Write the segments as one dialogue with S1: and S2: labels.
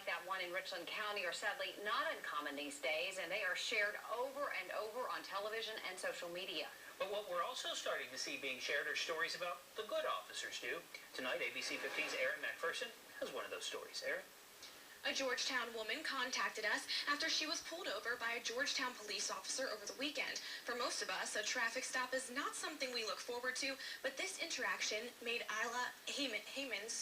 S1: like that one in Richland County are sadly not uncommon these days, and they are shared over and over on television and social media.
S2: But what we're also starting to see being shared are stories about the good officers do. Tonight, ABC 15's Erin McPherson has one of those stories. Erin?
S3: A Georgetown woman contacted us after she was pulled over by a Georgetown police officer over the weekend. For most of us, a traffic stop is not something we look forward to, but this interaction made Isla Heyman's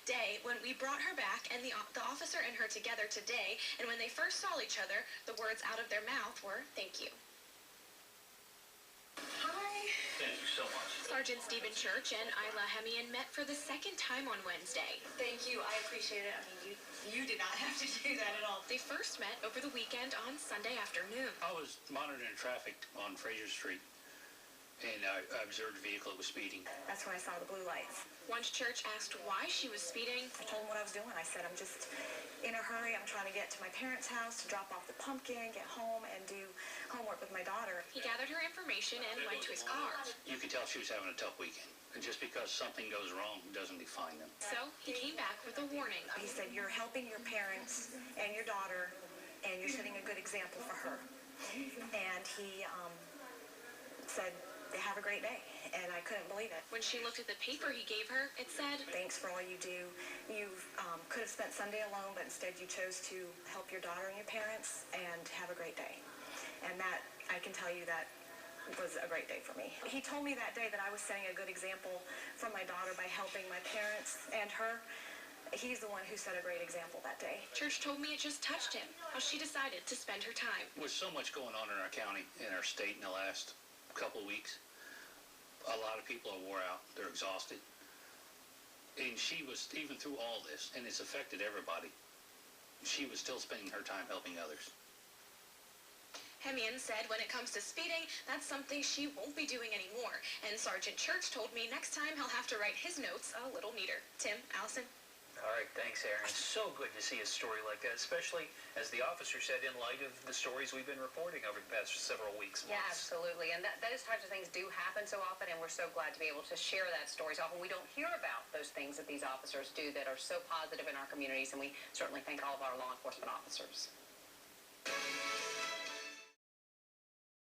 S3: day when we brought her back and the officer and her together today, and when they first saw each other, the words out of their mouth were, "Thank you."
S2: Thank you so much.
S3: Sergeant Stephen Church and Isla Hemian met for the second time on Wednesday.
S4: Thank you. I appreciate it. I mean, you did not have to do that at all.
S3: They first met over the weekend on Sunday afternoon.
S5: I was monitoring traffic on Fraser Street, and I observed a vehicle that was speeding.
S4: That's when I saw the blue lights.
S3: Once Church asked why she was speeding,
S4: I told him what I was doing. I said, I'm just in a hurry. I'm trying to get to my parents' house to drop off the pumpkin, get home, and do homework with my daughter.
S3: He gathered her information and went to his car.
S5: You could tell she was having a tough weekend. And just because something goes wrong doesn't define them.
S3: So he came back with a warning.
S4: He said, you're helping your parents and your daughter, and you're setting a good example for her. And he said, have a great day. And I couldn't believe it.
S3: When she looked at the paper he gave her, it said,
S4: thanks for all you do. You could have spent Sunday alone, but instead you chose to help your daughter and your parents, and have a great day. And that, I can tell you, that was a great day for me. He told me that day that I was setting a good example for my daughter by helping my parents and her. He's the one who set a great example that day.
S3: Church told me it just touched him, how she decided to spend her time.
S5: With so much going on in our county, in our state in the last couple of weeks, a lot of people are wore out. They're exhausted. And she was, even through all this, and it's affected everybody, she was still spending her time helping others.
S3: Hemian said when it comes to speeding, that's something she won't be doing anymore. And Sergeant Church told me next time he'll have to write his notes a little neater. Tim, Allison?
S2: All right, thanks, Erin. It's so good to see a story like that, especially, as the officer said, in light of the stories we've been reporting over the past several weeks.
S1: Yeah, absolutely. And those types of things do happen so often, and we're so glad to be able to share that story. So often we don't hear about those things that these officers do that are so positive in our communities, and we certainly thank all of our law enforcement officers.